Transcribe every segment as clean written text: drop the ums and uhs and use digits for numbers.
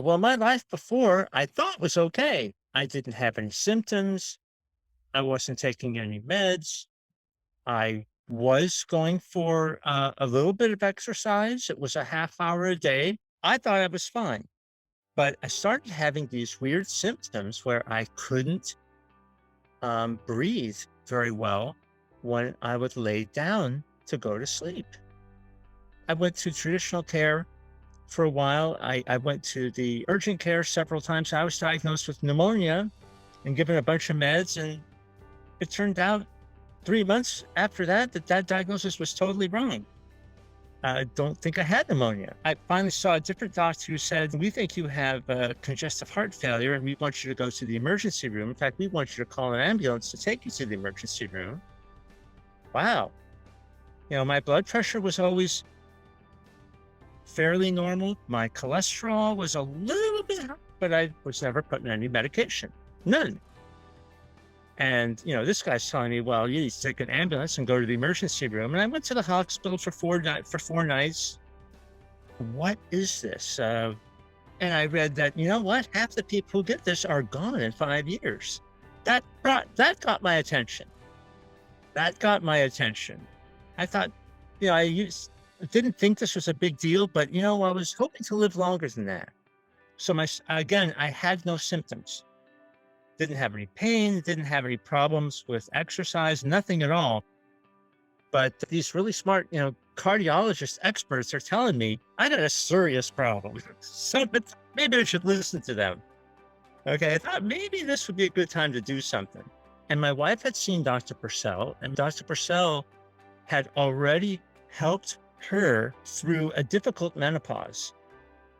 Well, my life before I thought was okay. I didn't have any symptoms. I wasn't taking any meds. I was going for a little bit of exercise. It was a half hour a day. I thought I was fine. But I started having these weird symptoms where I couldn't breathe very well when I would lay down to go to sleep. I went to traditional care for a while. I went to the urgent care several times. I was diagnosed with pneumonia and given a bunch of meds. And it turned out 3 months after that, that diagnosis was totally wrong. I don't think I had pneumonia. I finally saw a different doctor who said, "We think you have congestive heart failure and we want you to go to the emergency room. In fact, we want you to call an ambulance to take you to the emergency room." Wow. My blood pressure was always fairly normal. My cholesterol was a little bit high, but I was never put on any medication. None. And, this guy's telling me, well, you need to take an ambulance and go to the emergency room. And I went to the hospital for 4 nights. What is this? And I read that, you know what? Half the people who get this are gone in 5 years. That got my attention. That got my attention. I thought, didn't think this was a big deal, but, I was hoping to live longer than that. So again, I had no symptoms. Didn't have any pain, didn't have any problems with exercise, nothing at all. But these really smart, cardiologist experts are telling me I got a serious problem. So maybe I should listen to them. Okay, I thought maybe this would be a good time to do something. And my wife had seen Dr. Purcell, and Dr. Purcell had already helped her through a difficult menopause.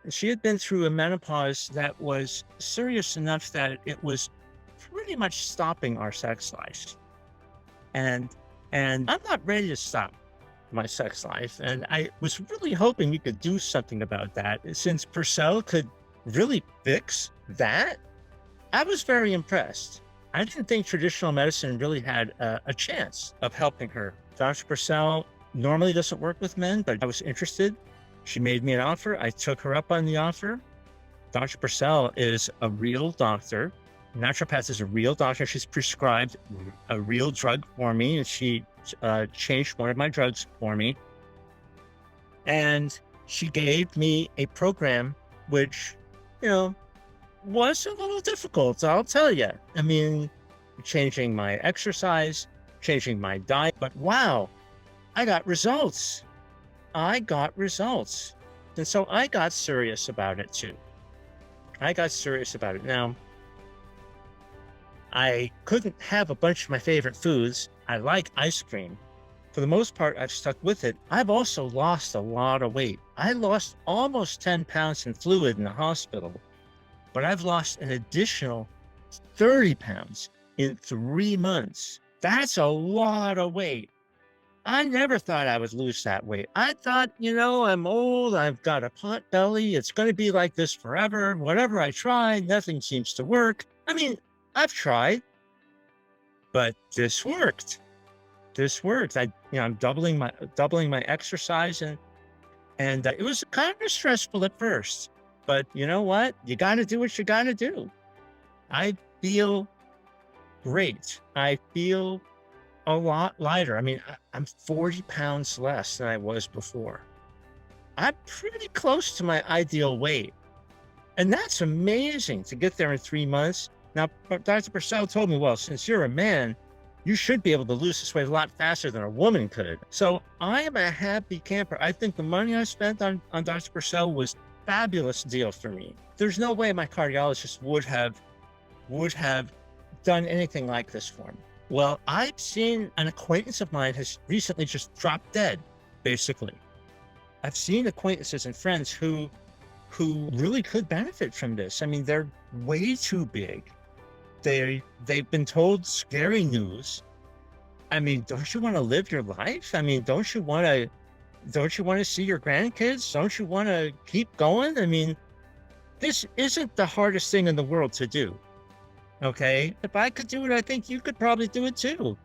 She had been through a menopause that was serious enough that it was pretty much stopping our sex life. And I'm not ready to stop my sex life. And I was really hoping we could do something about that. Since Purcell could really fix that, I was very impressed. I didn't think traditional medicine really had a chance of helping her. Dr. Purcell normally doesn't work with men, but I was interested. She made me an offer. I took her up on the offer. Dr. Purcell is a real doctor. Naturopath is a real doctor. She's prescribed a real drug for me, and she changed one of my drugs for me. And she gave me a program which, was a little difficult, I'll tell you. I mean, changing my exercise, changing my diet, but wow, I got results. I got results. And so I got serious about it too. I got serious about it. Now, I couldn't have a bunch of my favorite foods. I like ice cream. For the most part, I've stuck with it. I've also lost a lot of weight. I lost almost 10 pounds in fluid in the hospital, but I've lost an additional 30 pounds in 3 months. That's a lot of weight. I never thought I would lose that weight. I thought, I'm old. I've got a pot belly. It's going to be like this forever. Whatever I try, nothing seems to work. I mean, I've tried, but this worked. This worked. I'm doubling my exercise, and it was kind of stressful at first, but you know what? You got to do what you got to do. I feel great. I feel a lot lighter. I mean, I'm 40 pounds less than I was before. I'm pretty close to my ideal weight. And that's amazing to get there in 3 months. Now, Dr. Purcell told me, well, since you're a man, you should be able to lose this weight a lot faster than a woman could. So I am a happy camper. I think the money I spent on Dr. Purcell was a fabulous deal for me. There's no way my cardiologist would have done anything like this for me. Well, I've seen an acquaintance of mine has recently just dropped dead, basically. I've seen acquaintances and friends who really could benefit from this. I mean, they're way too big. They've been told scary news. I mean, don't you want to live your life? I mean, don't you want to see your grandkids? Don't you want to keep going? I mean, this isn't the hardest thing in the world to do. Okay? If I could do it, I think you could probably do it too.